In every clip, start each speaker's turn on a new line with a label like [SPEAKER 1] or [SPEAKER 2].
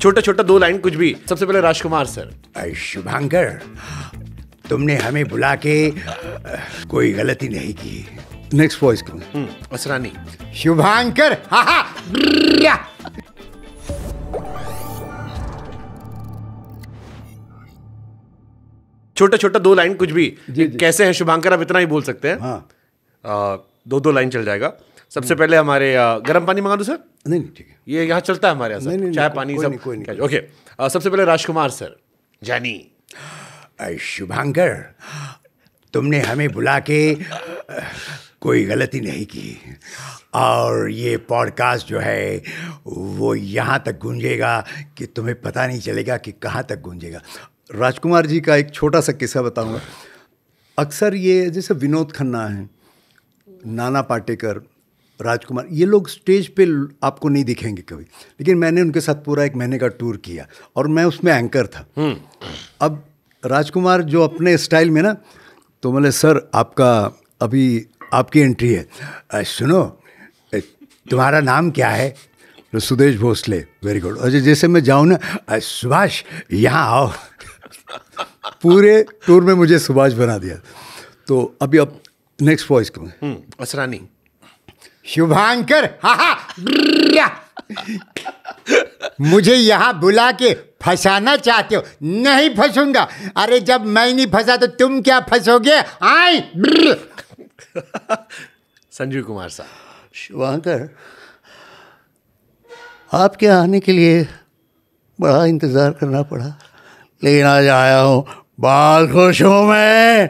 [SPEAKER 1] छोटा छोटा 2 लाइन कुछ भी। सबसे पहले राजकुमार सर।
[SPEAKER 2] शुभांकर, तुमने हमें बुला के कोई गलती नहीं की। नेक्स्ट वॉइस करो।
[SPEAKER 1] असरानी।
[SPEAKER 2] शुभांकर, हा हा।
[SPEAKER 1] छोटा छोटा 2 लाइन कुछ भी। कैसे हैं शुभांकर, आप इतना ही बोल सकते हैं।
[SPEAKER 2] हाँ।
[SPEAKER 1] 2 लाइन चल जाएगा। सबसे पहले हमारे गर्म पानी मंगा दूं सर?
[SPEAKER 2] नहीं ठीक है,
[SPEAKER 1] ये यहाँ चलता है हमारे यहाँ सर, चाय पानी सब। ओके, सबसे पहले राजकुमार सर। जानी।
[SPEAKER 2] शुभांकर, तुमने हमें बुला के कोई गलती नहीं की और ये पॉडकास्ट जो है वो यहाँ तक गूंजेगा कि तुम्हें पता नहीं चलेगा कि कहाँ तक गूंजेगा। राजकुमार जी का एक छोटा सा किस्सा बताऊंगा। अक्सर ये जैसे विनोद खन्ना है, नाना पाटेकर, राजकुमार, ये लोग स्टेज पे आपको नहीं दिखेंगे कभी, लेकिन मैंने उनके साथ पूरा 1 महीने का टूर किया और मैं उसमें एंकर था। अब राजकुमार जो अपने स्टाइल में ना, तो बोले सर आपका अभी आपकी एंट्री है। सुनो, तुम्हारा नाम क्या है? तो सुदेश भोसले। Very good. और जैसे मैं जाऊँ ना, सुभाष यहाँ आओ। पूरे टूर में मुझे सुभाष बना दिया। तो अभी अब नेक्स्ट वॉइस करूँ।
[SPEAKER 1] असरानी।
[SPEAKER 2] शुभांकर, हा हा। मुझे यहाँ बुला के फंसाना चाहते हो? नहीं फंसूंगा। अरे जब मैं नहीं फंसा तो तुम क्या फंसोगे? आए।
[SPEAKER 1] संजीव कुमार साहब।
[SPEAKER 3] शुभांकर, आपके आने के लिए बड़ा इंतज़ार करना पड़ा, लेकिन आज आया हूँ, बहुत खुश हूँ मैं।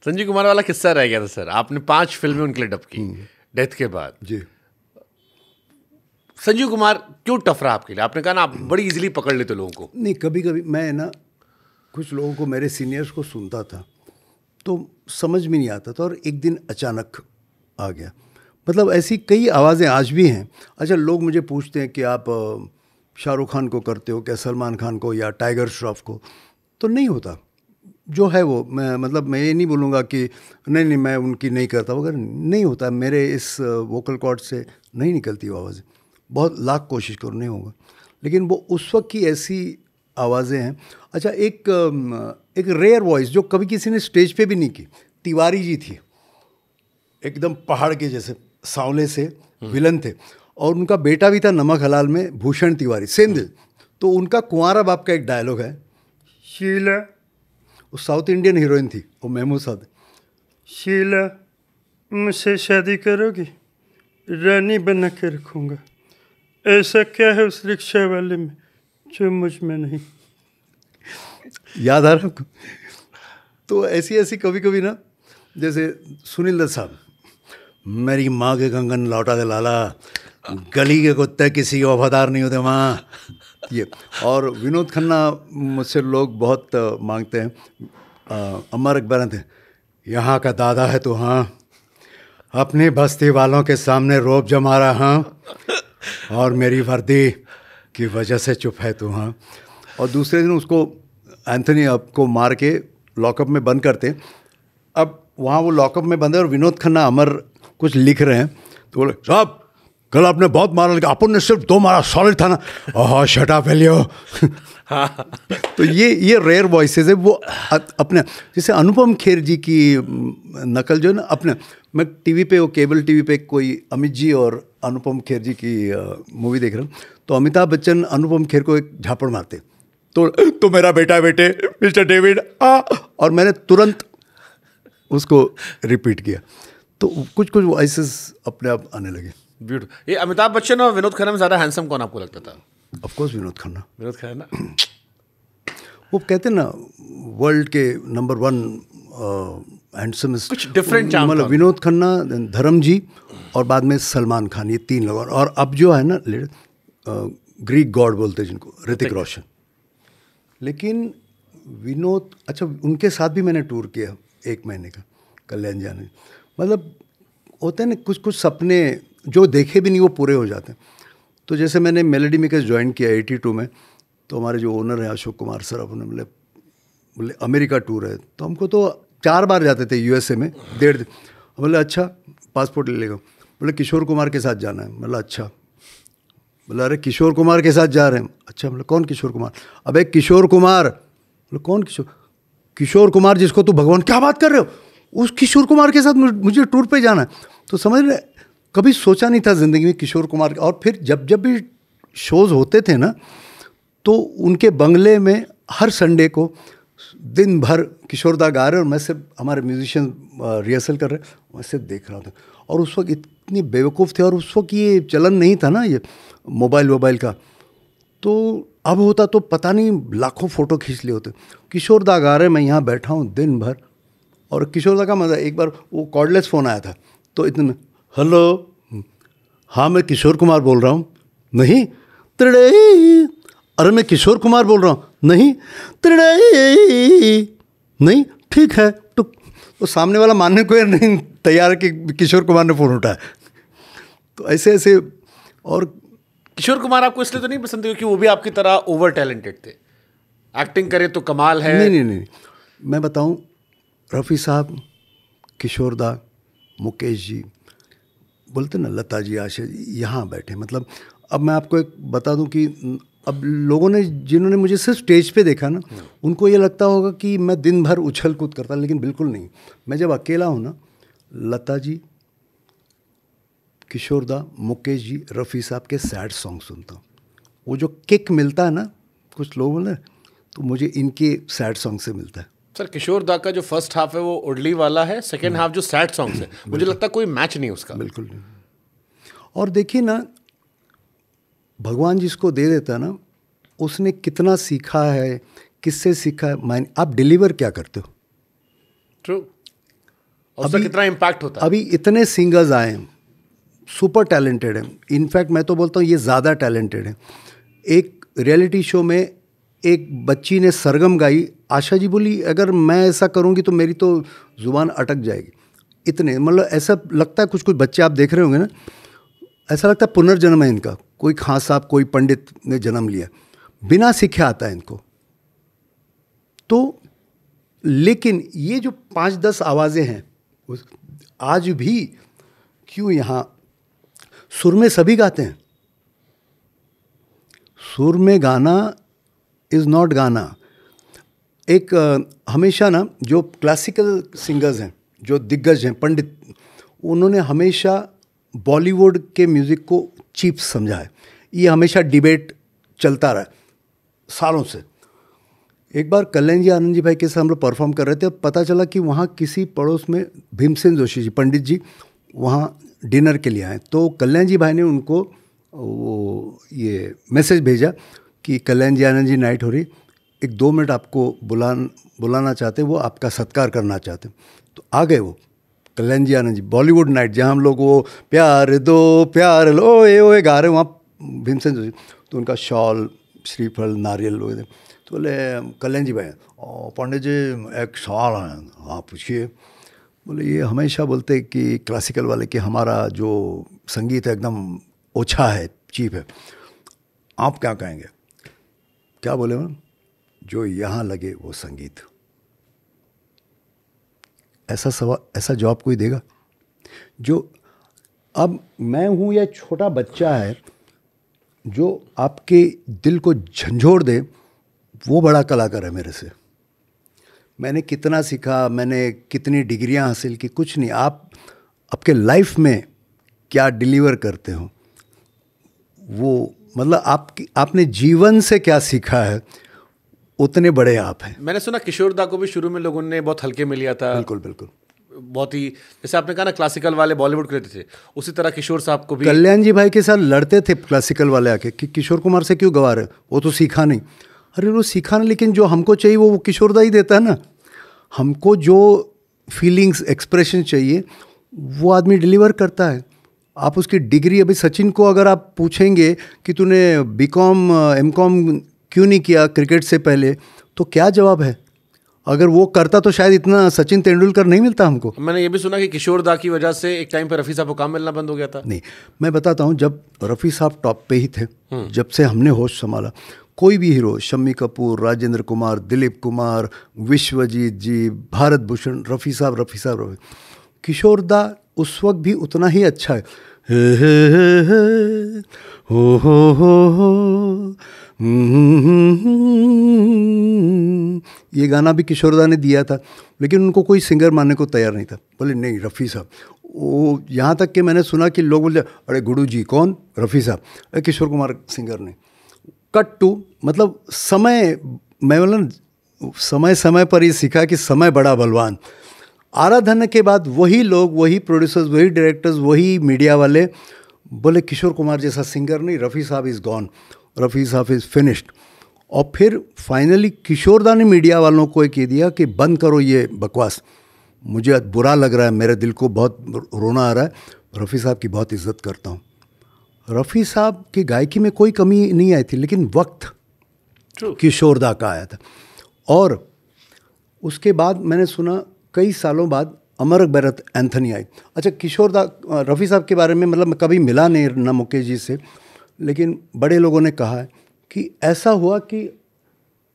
[SPEAKER 1] संजीव कुमार वाला किस्सा रह गया था सर। आपने 5 फिल्में उनके लिए डब की डेथ के बाद
[SPEAKER 2] जी।
[SPEAKER 1] संजीव कुमार क्यों टफ रहा आपके लिए? आपने कहा ना आप बड़ी इजीली पकड़ लेते लोगों को।
[SPEAKER 2] नहीं, कभी कभी मैं ना कुछ लोगों को, मेरे सीनियर्स को सुनता था तो समझ में नहीं आता था और एक दिन अचानक आ गया। मतलब ऐसी कई आवाज़ें आज भी हैं। अच्छा, लोग मुझे पूछते हैं कि आप शाहरुख खान को करते हो क्या, सलमान खान को या टाइगर श्रॉफ को? तो नहीं होता जो है वो। मैं ये नहीं बोलूँगा कि नहीं मैं उनकी नहीं करता वगैरह, नहीं होता। मेरे इस वोकल कॉर्ड से नहीं निकलती वो आवाज़ें। बहुत लाख कोशिश करो, नहीं होगा। लेकिन वो उस वक्त की ऐसी आवाज़ें हैं। अच्छा, एक रेयर वॉइस जो कभी किसी ने स्टेज पे भी नहीं की, तिवारी जी थी। एकदम पहाड़ के जैसे सांवले से विलन थे और उनका बेटा भी था नमक हलाल में, भूषण तिवारी, सेम दिल। तो उनका कुंवारा बाप का एक डायलॉग है, शीला, वो साउथ इंडियन हीरोइन थी, वो महमूद साद। शीला, मुझसे शादी करोगी? रानी बना के रखूँगा। ऐसा क्या है उस रिक्शा वाले में जो मुझ में नहीं? याद आ रहा आपको? तो ऐसी कभी कभी ना, जैसे सुनील दत्त साहब, मेरी माँ के कंगन लौटा दे लाला, गली के कुत्ते किसी के वफादार नहीं होते माँ, ये। और विनोद खन्ना मुझसे लोग बहुत मांगते हैं। अमर अकबर थे, यहाँ का दादा है तो हाँ, अपनी बस्ती वालों के सामने रोब जमा रहा हाँ, और मेरी वर्दी की वजह से चुप है तू हाँ। और दूसरे दिन उसको एंथनी को मार के लॉकअप में बंद करते। अब वहाँ वो लॉकअप में बंद है और विनोद खन्ना अमर कुछ लिख रहे हैं, तो बोले साहब कल आपने बहुत मारा, लेकिन अपन ने सिर्फ 2 मारा, सॉलिड था ना। ओह शटा फैलियो। तो ये रेयर वॉइसेस है। वो अपने जैसे अनुपम खेर जी की नकल जो है ना, अपने मैं टीवी पे, वो केबल टीवी पे कोई अमित जी और अनुपम खेर जी की मूवी देख रहा हूँ, तो अमिताभ बच्चन अनुपम खेर को एक झापड़ मारते, तो मेरा बेटा बेटे मिस्टर डेविड आ, और मैंने तुरंत उसको रिपीट किया। तो कुछ वॉइसेस अपने आप आने लगे।
[SPEAKER 1] ब्यूटीफुल। ये अमिताभ बच्चन और विनोद खन्ना में ज़्यादा हैंडसम कौन आपको लगता था?
[SPEAKER 2] Of course Vinod Khanna.
[SPEAKER 1] विनोद खन्ना।
[SPEAKER 2] वो कहते हैं ना वर्ल्ड के नंबर 1 हैंडसमेस्ट।
[SPEAKER 1] कुछ डिफरेंट चार्म।
[SPEAKER 2] मतलब विनोद खन्ना, धर्म जी और बाद में सलमान खान, ये 3 लोग। और अब जो है ना ग्रीक गॉड बोलते हैं जिनको, ऋतिक रोशन। लेकिन विनोद, अच्छा उनके साथ भी मैंने टूर किया 1 महीने का, कल्याण जाने। मतलब होते हैं ना कुछ सपने जो देखे भी नहीं वो पूरे हो जाते हैं। तो जैसे मैंने मेलोडी मेकर्स ज्वाइन किया 82 में, तो हमारे जो ओनर हैं अशोक कुमार सर, अपने बोले अमेरिका टूर है, तो हमको तो 4 बार जाते थे यूएसए में, 1.5 दिन। बोले अच्छा पासपोर्ट ले लेगा। बोले किशोर कुमार के साथ जाना है। मतलब अच्छा, बोला अरे किशोर कुमार के साथ जा रहे हैं। अच्छा, बोला कौन किशोर कुमार? अबे किशोर कुमार। बोला कौन किशोर? किशोर कुमार जिसको तू भगवान, क्या बात कर रहे हो, उस किशोर कुमार के साथ मुझे टूर पे जाना है। तो समझ रहे, कभी सोचा नहीं था ज़िंदगी में किशोर कुमार। और फिर जब जब भी शोज़ होते थे ना, तो उनके बंगले में हर संडे को दिन भर किशोर दा गा रहे और मैं सिर्फ, हमारे म्यूजिशियन रिहर्सल कर रहे, मैं सिर्फ देख रहा था। और उस वक्त इतनी बेवकूफ़ थे, और उस वक्त ये चलन नहीं था ना ये मोबाइल का, तो अब होता तो पता नहीं लाखों फ़ोटो खींच लिए होते। किशोर दा गा रहे, मैं यहाँ बैठा हूँ दिन भर। और किशोर दा का मज़ा, एक बार वो कॉर्डलेस फ़ोन आया था, तो इतने, हेलो, हाँ मैं किशोर कुमार बोल रहा हूँ। नहीं, त्रिड़े, अरे मैं किशोर कुमार बोल रहा हूँ। नहीं, त्रिड़े, नहीं, ठीक है। तो सामने वाला मानने को नहीं तैयार है कि किशोर कुमार ने फ़ोन उठाया। तो ऐसे ऐसे। और
[SPEAKER 1] किशोर कुमार आपको इसलिए तो नहीं पसंद थे क्योंकि वो भी आपकी तरह ओवर टैलेंटेड थे, एक्टिंग करे तो कमाल है?
[SPEAKER 2] नहीं, मैं बताऊं, रफ़ी साहब, किशोर दा, मुकेश जी, बोलते ना लता जी, आशा जी, यहाँ बैठे। मतलब अब मैं आपको एक बता दूं कि अब लोगों ने, जिन्होंने मुझे सिर्फ स्टेज पे देखा ना, उनको ये लगता होगा कि मैं दिन भर उछल कूद करता, लेकिन बिल्कुल नहीं। मैं जब अकेला हूँ ना, लता जी, किशोर दा, मुकेश जी, रफ़ी साहब के सैड सॉन्ग सुनता हूँ। वो जो किक मिलता है ना, कुछ लोग बोले, तो मुझे इनके सैड सॉन्ग से मिलता है।
[SPEAKER 1] सर किशोर दा का जो फर्स्ट हाफ है वो उड़ली वाला है, सेकेंड हाफ जो सैड सॉन्ग्स है, मुझे लगता है कोई मैच नहीं उसका।
[SPEAKER 2] बिल्कुल नहीं। और देखिए ना, भगवान जिसको दे देता ना, उसने कितना सीखा है, किससे सीखा है, आप डिलीवर क्या करते हो।
[SPEAKER 1] ट्रू। और उसका कितना इम्पैक्ट होता है।
[SPEAKER 2] अभी इतने सिंगर्स आए हैं, सुपर टैलेंटेड हैं। इनफैक्ट मैं तो बोलता हूँ ये ज़्यादा टैलेंटेड हैं। एक रियलिटी शो में एक बच्ची ने सरगम गाई, आशा जी बोली अगर मैं ऐसा करूँगी तो मेरी तो ज़ुबान अटक जाएगी। इतने, मतलब ऐसा लगता है, कुछ कुछ बच्चे आप देख रहे होंगे ना, ऐसा लगता है पुनर्जन्म है इनका, कोई खां साहब, कोई पंडित ने जन्म लिया, बिना सीखे आता है इनको। तो लेकिन ये जो 5-10 आवाज़ें हैं, आज भी क्यों यहाँ सुर में सभी गाते हैं। सुर में गाना इज़ नॉट गाना। एक हमेशा ना, जो क्लासिकल सिंगर्स हैं, जो दिग्गज हैं, पंडित, उन्होंने हमेशा बॉलीवुड के म्यूज़िक को चीप समझा है। ये हमेशा डिबेट चलता रहा सालों से। एक बार कल्याण जी आनंद जी भाई के साथ हम लोग परफॉर्म कर रहे थे, पता चला कि वहाँ किसी पड़ोस में भीमसेन जोशी जी, पंडित जी, वहाँ डिनर के लिए आए। तो कल्याण जी भाई ने उनको वो ये मैसेज भेजा कि कल्याण जी आनंद जी नाइट हो रही, एक 2 मिनट आपको बुलाना चाहते, वो आपका सत्कार करना चाहते। तो आ गए वो कल्याण जी आनंद जी, बॉलीवुड नाइट, जहाँ हम लोग वो प्यार दो प्यार लो ओए ओए गा रहे, वहाँ भीमसेन जोशी। तो उनका शॉल, श्रीफल, नारियल लोग। तो बोले कल्याण जी भाई, पंडित जी एक सवाल है, हाँ पूछिए। बोले ये हमेशा बोलते कि क्लासिकल वाले कि हमारा जो संगीत है एकदम ओछा है, चीप है, आप क्या कहेंगे। क्या बोले मैम, जो यहाँ लगे वो संगीत। ऐसा सवाल, ऐसा जवाब कोई देगा? जो अब मैं हूँ या छोटा बच्चा है, जो आपके दिल को झंझोड़ दे, वो बड़ा कलाकार है मेरे से। मैंने कितना सीखा, मैंने कितनी डिग्रियां हासिल की, कुछ नहीं। आप आपके लाइफ में क्या डिलीवर करते हो, वो मतलब आपने जीवन से क्या सीखा है, उतने बड़े आप हैं।
[SPEAKER 1] मैंने सुना किशोर दा को भी शुरू में लोगों ने बहुत हल्के में लिया था।
[SPEAKER 2] बिल्कुल बिल्कुल।
[SPEAKER 1] बहुत ही, जैसे आपने कहा ना क्लासिकल वाले बॉलीवुड के थे, उसी तरह किशोर साहब को भी।
[SPEAKER 2] कल्याण जी भाई के साथ लड़ते थे क्लासिकल वाले आके कि किशोर कुमार से क्यों गवा रहे, वो तो सीखा नहीं। अरे वो सीखा नहीं, लेकिन जो हमको चाहिए वो किशोर दा ही देता है ना। हमको जो फीलिंग्स, एक्सप्रेशन चाहिए, वो आदमी डिलीवर करता है। आप उसकी डिग्री, अभी सचिन को अगर आप पूछेंगे कि तूने बीकॉम एमकॉम क्यों नहीं किया क्रिकेट से पहले, तो क्या जवाब है। अगर वो करता तो शायद इतना सचिन तेंदुलकर नहीं मिलता हमको।
[SPEAKER 1] मैंने ये भी सुना कि किशोर दा की वजह से एक टाइम पर रफ़ी साहब को काम मिलना बंद हो गया था।
[SPEAKER 2] नहीं, मैं बताता हूँ, जब रफ़ी साहब टॉप पे ही थे, जब से हमने होश संभाला, कोई भी हीरो, शम्मी कपूर, राजेंद्र कुमार, दिलीप कुमार, विश्वजीत जी, भारत भूषण, रफ़ी साहब। किशोर दा उस वक्त भी उतना ही अच्छा है। हे हे हे हो ये गाना भी किशोरदा ने दिया था, लेकिन उनको कोई सिंगर मानने को तैयार नहीं था। बोले नहीं रफ़ी साहब। वो यहाँ तक कि मैंने सुना कि लोग बोले अरे गुरु जी कौन? रफ़ी साहब। अरे किशोर कुमार सिंगर ने। कट टू मतलब समय, मैं बोला समय समय पर ही सीखा कि समय बड़ा बलवान। आराधना के बाद वही लोग, वही प्रोड्यूसर्स, वही डायरेक्टर्स, वही मीडिया वाले बोले किशोर कुमार जैसा सिंगर नहीं, रफ़ी साहब इज़ गॉन, रफ़ी साहब इज़ फिनिश्ड। और फिर फाइनली किशोरदा ने मीडिया वालों को कह दिया कि बंद करो ये बकवास, मुझे बुरा लग रहा है, मेरे दिल को बहुत रोना आ रहा है, रफ़ी साहब की बहुत इज़्ज़त करता हूँ। रफ़ी साहब की गायकी में कोई कमी नहीं आई थी, लेकिन वक्त किशोरदा का आया था। और उसके बाद मैंने सुना कई सालों बाद अमर भरत एंथनी आई। अच्छा किशोरदा, रफ़ी साहब के बारे में मतलब मैं कभी मिला नहीं ना मुकेश जी से, लेकिन बड़े लोगों ने कहा है कि ऐसा हुआ कि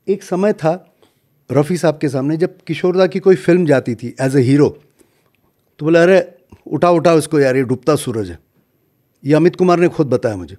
[SPEAKER 2] एक समय था रफ़ी साहब के सामने जब किशोरदा की कोई फिल्म जाती थी एज ए हीरो, तो बोले अरे उठा उसको यार, ये डूबता सूरज है। ये अमित कुमार ने खुद बताया मुझे।